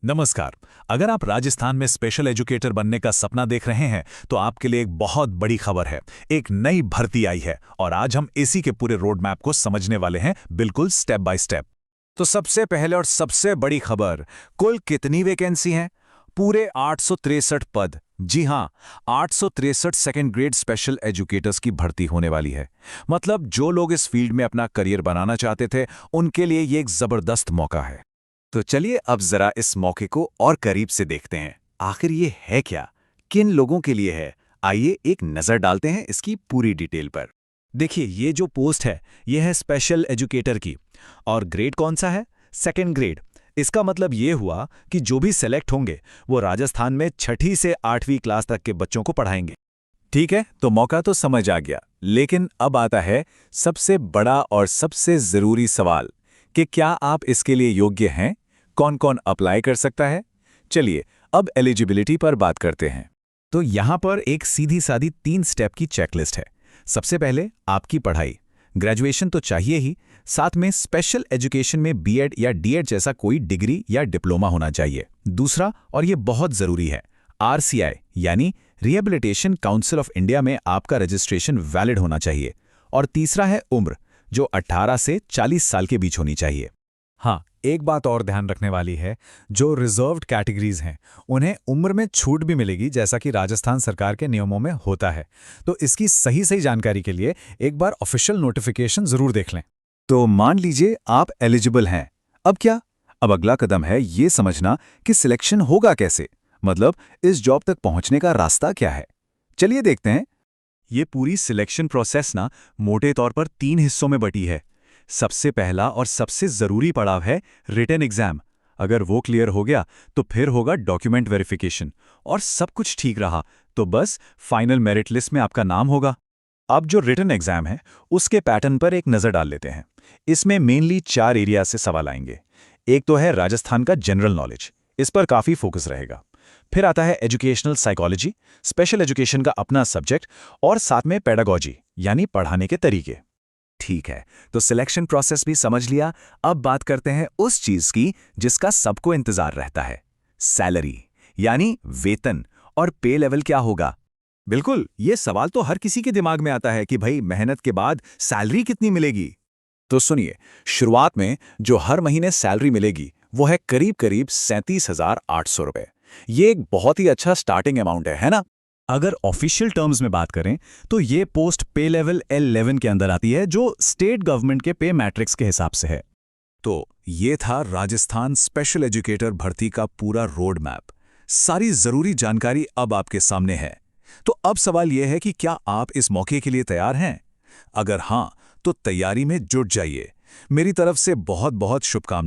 नमस्कार। अगर आप राजस्थान में स्पेशल एजुकेटर बनने का सपना देख रहे हैं तो आपके लिए एक बहुत बड़ी खबर है। एक नई भर्ती आई है और आज हम इसी के पूरे रोड मैप को समझने वाले हैं, बिल्कुल स्टेप बाय स्टेप। तो सबसे पहले और सबसे बड़ी खबर, कुल कितनी वैकेंसी हैं? पूरे 863 पद। जी हाँ, 863 सेकंड ग्रेड स्पेशल एजुकेटर्स की भर्ती होने वाली है। मतलब जो लोग इस फील्ड में अपना करियर बनाना चाहते थे, उनके लिए ये एक जबरदस्त मौका है। तो चलिए अब जरा इस मौके को और करीब से देखते हैं। आखिर ये है क्या, किन लोगों के लिए है? आइए एक नजर डालते हैं इसकी पूरी डिटेल पर। देखिए, ये जो पोस्ट है ये है स्पेशल एजुकेटर की। और ग्रेड कौन सा है? Second grade. इसका मतलब ये हुआ कि जो भी सेलेक्ट होंगे वो राजस्थान में 6ठी से 8वीं क्लास तक के बच्चों को पढ़ाएंगे। ठीक है, तो मौका तो समझ आ गया, लेकिन अब आता है सबसे बड़ा और सबसे जरूरी सवाल कि क्या आप इसके लिए योग्य हैं? कौन कौन अप्लाई कर सकता है? चलिए अब एलिजिबिलिटी पर बात करते हैं। तो यहाँ पर एक सीधी सादी 3 स्टेप की चेकलिस्ट है। सबसे पहले आपकी पढ़ाई, ग्रेजुएशन तो चाहिए ही, साथ में स्पेशल एजुकेशन में बीएड या डीएड जैसा कोई डिग्री या डिप्लोमा होना चाहिए। दूसरा, और ये बहुत ज़रूरी है, आरसीआई यानी रिहेबिलिटेशन काउंसिल ऑफ इंडिया में आपका रजिस्ट्रेशन वैलिड होना चाहिए। और तीसरा है उम्र, जो 18 से 40 साल के बीच होनी चाहिए। हाँ, एक बात और ध्यान रखने वाली है, जो रिजर्व्ड कैटेगरीज हैं उन्हें उम्र में छूट भी मिलेगी, जैसा कि राजस्थान सरकार के नियमों में होता है। तो इसकी सही सही जानकारी के लिए एक बार ऑफिशियल नोटिफिकेशन जरूर देख लें। तो मान लीजिए आप एलिजिबल हैं। अब क्या? अब अगला कदम है ये समझना कि सिलेक्शन होगा कैसे, मतलब इस जॉब तक पहुंचने का रास्ता क्या है। चलिए देखते हैं। ये पूरी सिलेक्शन प्रोसेस ना मोटे तौर पर 3 हिस्सों में बटी है। सबसे पहला और सबसे ज़रूरी पड़ाव है रिटन एग्जाम। अगर वो क्लियर हो गया तो फिर होगा डॉक्यूमेंट वेरिफिकेशन, और सब कुछ ठीक रहा तो बस फाइनल मेरिट लिस्ट में आपका नाम होगा। अब जो रिटन एग्जाम है उसके पैटर्न पर एक नज़र डाल लेते हैं। इसमें मेनली 4 एरिया से सवाल आएंगे। एक तो है राजस्थान का जनरल नॉलेज, इस पर काफ़ी फोकस रहेगा। फिर आता है एजुकेशनल साइकोलॉजी, स्पेशल एजुकेशन का अपना सब्जेक्ट, और साथ में पेडागॉजी यानी पढ़ाने के तरीके। ठीक है, तो सिलेक्शन प्रोसेस भी समझ लिया। अब बात करते हैं उस चीज की जिसका सबको इंतजार रहता है, सैलरी यानी वेतन। और पे लेवल क्या होगा? बिल्कुल, ये सवाल तो हर किसी के दिमाग में आता है कि भाई मेहनत के बाद सैलरी कितनी मिलेगी। तो सुनिए, शुरुआत में जो हर महीने सैलरी मिलेगी वो है करीब करीब 37,800 रुपए। ये एक बहुत ही अच्छा स्टार्टिंग अमाउंट है ना? अगर ऑफिशियल टर्म्स में बात करें तो ये पोस्ट पे लेवल L11 के अंदर आती है, जो स्टेट गवर्नमेंट के पे मैट्रिक्स के हिसाब से है। तो ये था राजस्थान स्पेशल एजुकेटर भर्ती का पूरा रोड मैप। सारी जरूरी जानकारी अब आपके सामने है। तो अब सवाल यह है कि क्या आप इस मौके के लिए तैयार हैं? अगर हां, तो तैयारी में जुट जाइए। मेरी तरफ से बहुत बहुत शुभकामनाएं।